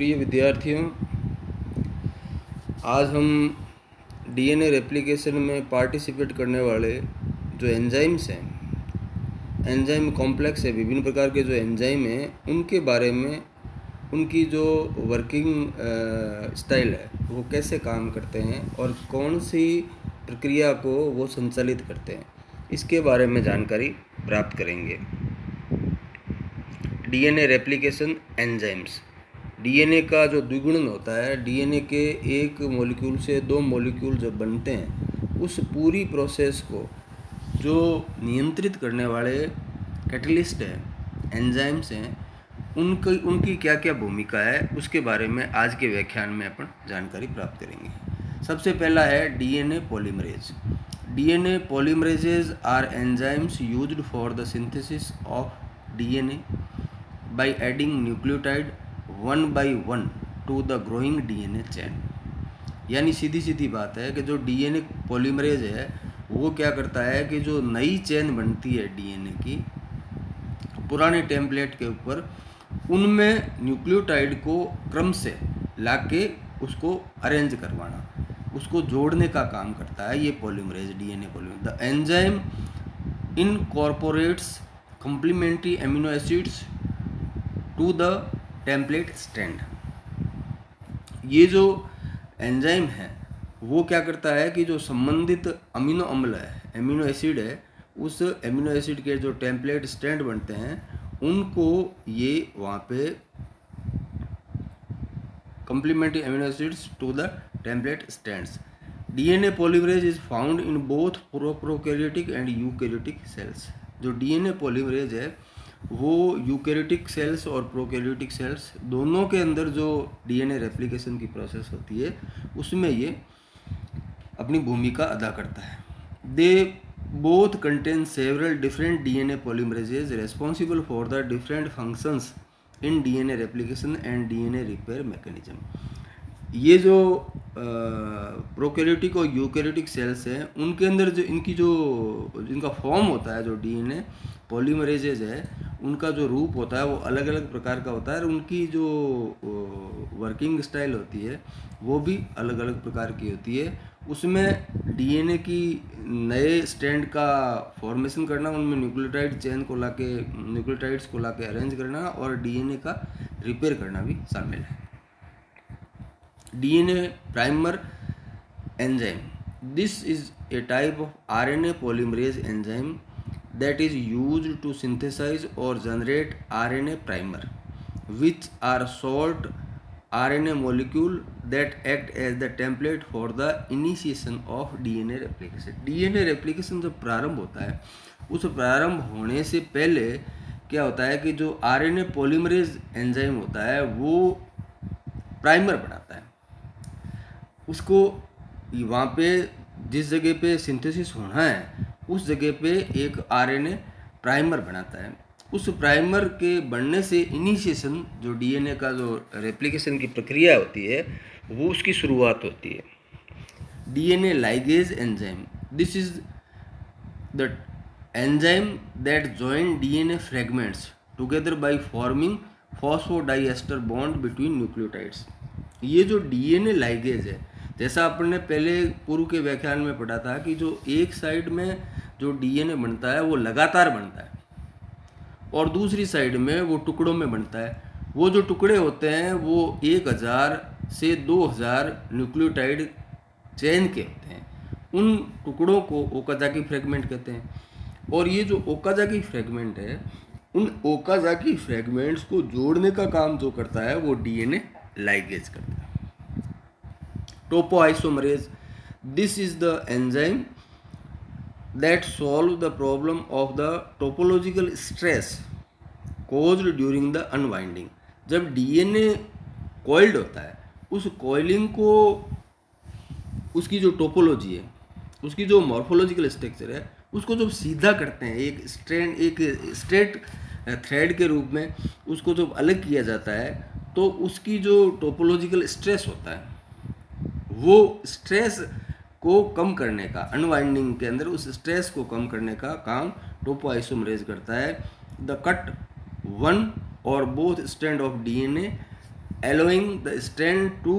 प्रिय विद्यार्थियों, आज हम डीएनए रेप्लिकेशन में पार्टिसिपेट करने वाले जो एंजाइम्स हैं, एंजाइम कॉम्प्लेक्स है, विभिन्न प्रकार के जो एंजाइम हैं उनके बारे में, उनकी जो वर्किंग स्टाइल है वो कैसे काम करते हैं और कौन सी प्रक्रिया को वो संचालित करते हैं, इसके बारे में जानकारी प्राप्त करेंगे। DNA replication enzymes. डीएनए का जो द्विगुणन होता है, डीएनए के एक मॉलिक्यूल से दो मॉलिक्यूल जब बनते हैं, उस पूरी प्रोसेस को जो नियंत्रित करने वाले कैटलिस्ट हैं, एंजाइम्स हैं, उनकी क्या क्या भूमिका है, उसके बारे में आज के व्याख्यान में अपन जानकारी प्राप्त करेंगे। सबसे पहला है DNA polymerase. DNA polymerases are enzymes used for the synthesis of DNA by adding nucleotide one by one to the growing DNA chain। यानी सीधी सीधी बात है कि जो डीएनए पॉलीमरेज है वो क्या करता है कि जो नई चेन बनती है डीएनए की पुराने टेम्पलेट के ऊपर, उनमें न्यूक्लियोटाइड को क्रम से लाके उसको अरेंज करवाना, उसको जोड़ने का काम करता है ये polymerase, DNA polymerase. The enzyme incorporates complementary amino acids to the template strand. ये जो एंजाइम है वो क्या करता है कि जो संबंधित अमीनो अम्ल है, एमिनो एसिड है, उस एमिनो एसिड के जो टेम्पलेट स्ट्रैंड बनते हैं उनको ये वहाँ पे complementary amino acids to the template strands. DNA polymerase is found in both prokaryotic and eukaryotic cells. जो डीएनए पॉलीमरेज है वो यूकैरियोटिक सेल्स और प्रोकैरियोटिक सेल्स दोनों के अंदर जो डीएनए रेप्लिकेशन की प्रोसेस होती है उसमें ये अपनी भूमिका अदा करता है। They both contain several different DNA polymerases responsible for the different functions in DNA replication and DNA repair mechanism. ये जो प्रोकैरियोटिक और यूकैरियोटिक सेल्स हैं उनके अंदर जो इनका फॉर्म होता है, जो डीएनए पॉलीमरेजेज है उनका जो रूप होता है वो अलग अलग प्रकार का होता है और उनकी जो वर्किंग स्टाइल होती है वो भी अलग अलग प्रकार की होती है। उसमें डीएनए की नए स्ट्रैंड का फॉर्मेशन करना, उनमें न्यूक्लियोटाइड्स को लाके अरेंज करना और डीएनए का रिपेयर करना भी शामिल है। DNA primer enzyme. This is a type of RNA polymerase enzyme that is used to synthesize or generate RNA primer, which are short RNA molecule that act as the template for the initiation of DNA replication। DNA replication जब प्रारंभ होता है, उस प्रारंभ होने से पहले क्या होता है कि जो RNA पॉलीमरेज एंजाइम होता है वो प्राइमर बनाता है, उसको वहाँ पे जिस जगह पे सिंथेसिस होना है उस जगह पे एक आरएनए प्राइमर बनाता है। उस प्राइमर के बनने से इनिशिएशन, जो डीएनए का जो रेप्लिकेशन की प्रक्रिया होती है वो उसकी शुरुआत होती है। DNA ligase enzyme. This is the enzyme that join DNA fragments together by forming phosphodiester bond between nucleotides. ये जो डीएनए लाइगेज है, जैसा आपने पहले पूर्व के व्याख्यान में पढ़ा था कि जो एक साइड में जो डीएनए बनता है वो लगातार बनता है और दूसरी साइड में वो टुकड़ों में बनता है। वो जो टुकड़े होते हैं वो 1000 से 2000 न्यूक्लियोटाइड चेन के होते हैं। उन टुकड़ों को ओकाजाकी फ्रेगमेंट कहते हैं। और ये जो ओकाजाकी फ्रेगमेंट है, उन ओकाजाकी फ्रेगमेंट्स को जोड़ने का काम जो करता है वो डीएनए लाइगेज करता है। Topoisomerase. This is the enzyme that solve the problem of the topological stress caused during the unwinding। जब डीएनए कॉइल्ड होता है, उस कॉइलिंग को, उसकी जो टोपोलॉजी है, उसकी जो मॉर्फोलॉजिकल स्ट्रक्चर है, उसको जब सीधा करते हैं एक स्ट्रेट थ्रेड के रूप में उसको जब अलग किया जाता है तो उसकी जो टोपोलॉजिकल स्ट्रेस होता है वो स्ट्रेस को कम करने का, अनवाइंडिंग के अंदर उस स्ट्रेस को कम करने का काम टोपोआइसोमरेज करता है। द कट वन और both strand of DNA allowing the strand to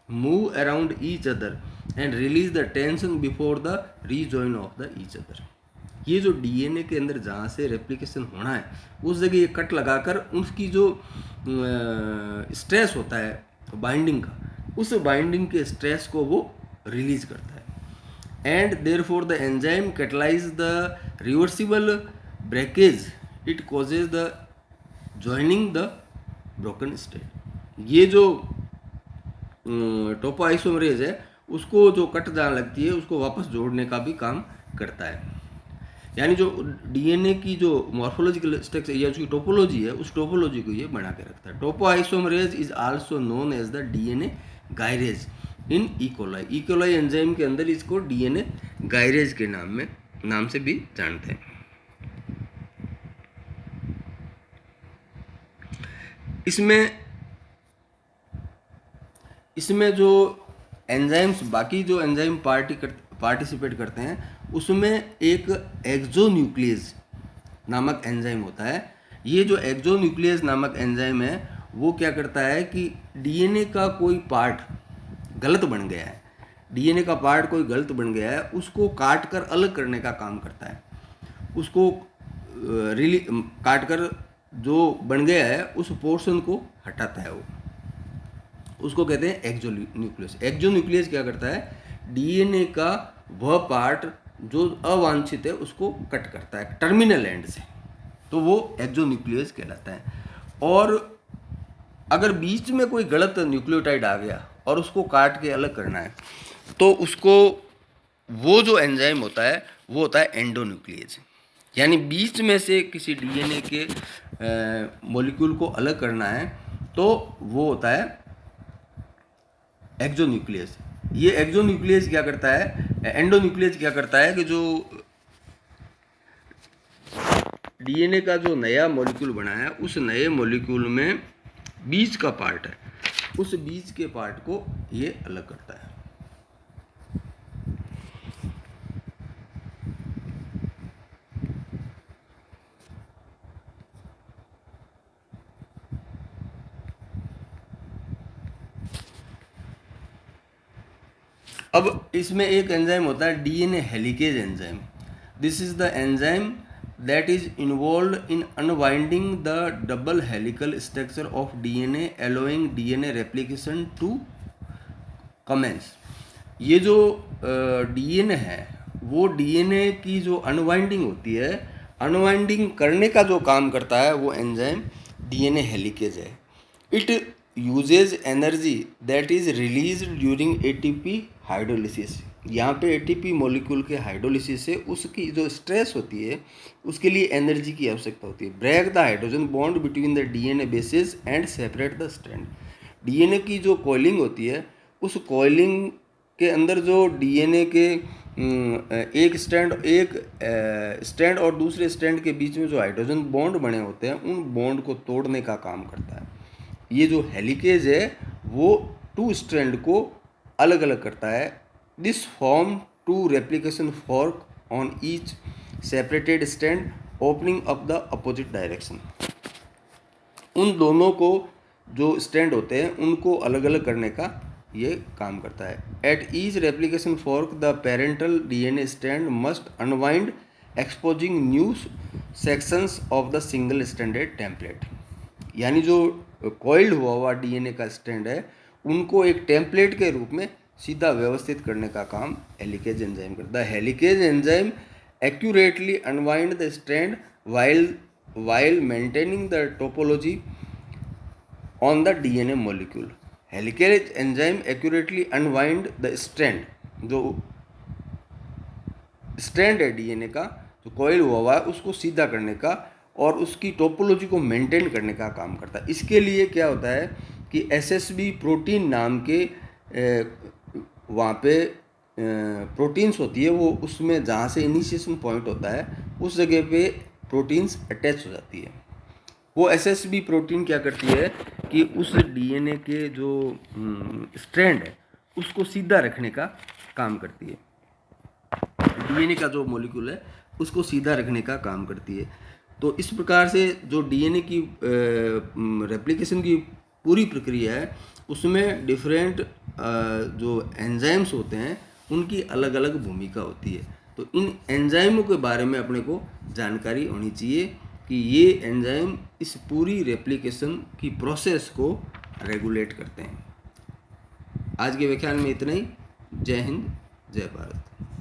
move around each other and release the tension before the rejoin of the each other. ये जो डीएनए के अंदर जहाँ से रेप्लिकेशन होना है उस जगह ये कट लगाकर उसकी जो स्ट्रेस होता है बाइंडिंग का, उस बाइंडिंग के स्ट्रेस को वो रिलीज करता है. And therefore the enzyme catalyse the reversible breakage, it causes the joining the broken state. ये जो टोपोआइसोमरेज है उसको जो कट जहाँ लगती है उसको वापस जोड़ने का भी काम करता है. यानी जो डीएनए की जो मॉर्फोलॉजिकल स्ट्रक्चर या उसकी टोपोलॉजी है उस टोपोलॉजी को ये बना के रखता है. Topoisomerase is also known as the DNA gyrase in E coli. E coli enzyme के अंदर इसको डीएनए गायरेज के नाम से भी जानते हैं. इसमें जो एंजाइम्स बाकी जो एंजाइम पार्टिसिपेट करते हैं उसमें एक एक्सोन्यूक्लियस नामक एंजाइम होता है. ये जो एक्सोन्यूक्लियस नामक एंजाइम है वो क्या करता है कि डीएनए का कोई पार्ट गलत बन गया है, डीएनए का पार्ट कोई गलत बन गया है उसको काट कर अलग करने का काम करता है. उसको काट कर जो बन गया है उस पोर्शन को हटाता है, वो उसको कहते हैं एक्सोन्यूक्लियस. एक्सोन्यूक्लियस क्या करता है, डीएनए का वह पार्ट जो अवांछित है उसको कट करता है टर्मिनल एंड से, तो वो एक्सोन्यूक्लियस कहलाता है. और अगर बीच में कोई गलत न्यूक्लियोटाइड आ गया और उसको काट के अलग करना है तो उसको वो जो एंजाइम होता है वो होता है एंडोन्यूक्लियस. यानी बीच में से किसी डीएनए के मॉलिक्यूल को अलग करना है तो वो होता है एक्सोन्यूक्लियस. ये एक्सोन्यूक्लियस क्या करता है, एंडोन्यूक्लियस क्या करता है कि जो डीएनए का जो नया मॉलिक्यूल बना है उस नए मॉलिक्यूल में बीच का पार्ट है, उस बीच के पार्ट को ये अलग करता है. अब इसमें एक एंजाइम होता है DNA helicase enzyme. This is the enzyme that is involved in unwinding the double helical structure of DNA allowing DNA replication to commence. ये जो डीएनए है वो डीएनए की जो अनवाइंडिंग होती है, अनवाइंडिंग करने का जो काम करता है वो एंजाइम डीएनए हेलिकेज है. It uses energy that is released during ATP hydrolysis. यहाँ पे एटीपी मॉलिक्यूल के हाइड्रोलिसिस से उसकी जो स्ट्रेस होती है उसके लिए एनर्जी की आवश्यकता होती है. Break the hydrogen bond between the DNA bases and separate the strand. DNA की जो कॉइलिंग होती है उस कॉइलिंग के अंदर जो डीएनए के एक स्ट्रैंड और दूसरे स्ट्रैंड के बीच में जो हाइड्रोजन बॉन्ड बने होते हैं उन बॉन्ड को तोड़ने का काम करता है. ये जो हेलिकेज है वो टू स्ट्रैंड को अलग अलग करता है. This form two replication fork on each separated strand opening up the opposite direction. उन दोनों को जो स्ट्रैंड होते हैं उनको अलग अलग करने का ये काम करता है. At each replication fork the parental DNA strand must unwind exposing new sections of the single stranded template. यानी जो कॉइल्ड हुआ डीएनए का स्ट्रैंड है उनको एक टेम्पलेट के रूप में सीधा व्यवस्थित करने का काम हेलिकेज एंजाइम करता है. Helicase enzyme accurately unwind the strand while maintaining the topology on the DNA molecule. Helicase enzyme accurately unwind the strand, जो स्ट्रैंड है डीएनए का जो कॉइल हुआ है उसको सीधा करने का और उसकी टोपोलॉजी को मेंटेन करने का काम करता है. इसके लिए क्या होता है कि एसएसबी प्रोटीन नाम के वहाँ पे प्रोटीन्स होती है, वो उसमें जहाँ से इनिशिएशन पॉइंट होता है उस जगह पे प्रोटीन्स अटैच हो जाती है. वो एसएसबी प्रोटीन क्या करती है कि उस डीएनए के जो स्ट्रैंड है उसको सीधा रखने का काम करती है. डीएनए का जो मॉलिक्यूल है उसको सीधा रखने का काम करती है. तो इस प्रकार से जो डीएनए की रेप्लिकेशन की पूरी प्रक्रिया है उसमें डिफरेंट जो एंजाइम्स होते हैं उनकी अलग अलग भूमिका होती है। तो इन एंजाइमों के बारे में अपने को जानकारी होनी चाहिए कि ये एंजाइम इस पूरी रेप्लिकेशन की प्रोसेस को रेगुलेट करते हैं। आज के व्याख्यान में इतना ही। जय हिंद, जय भारत।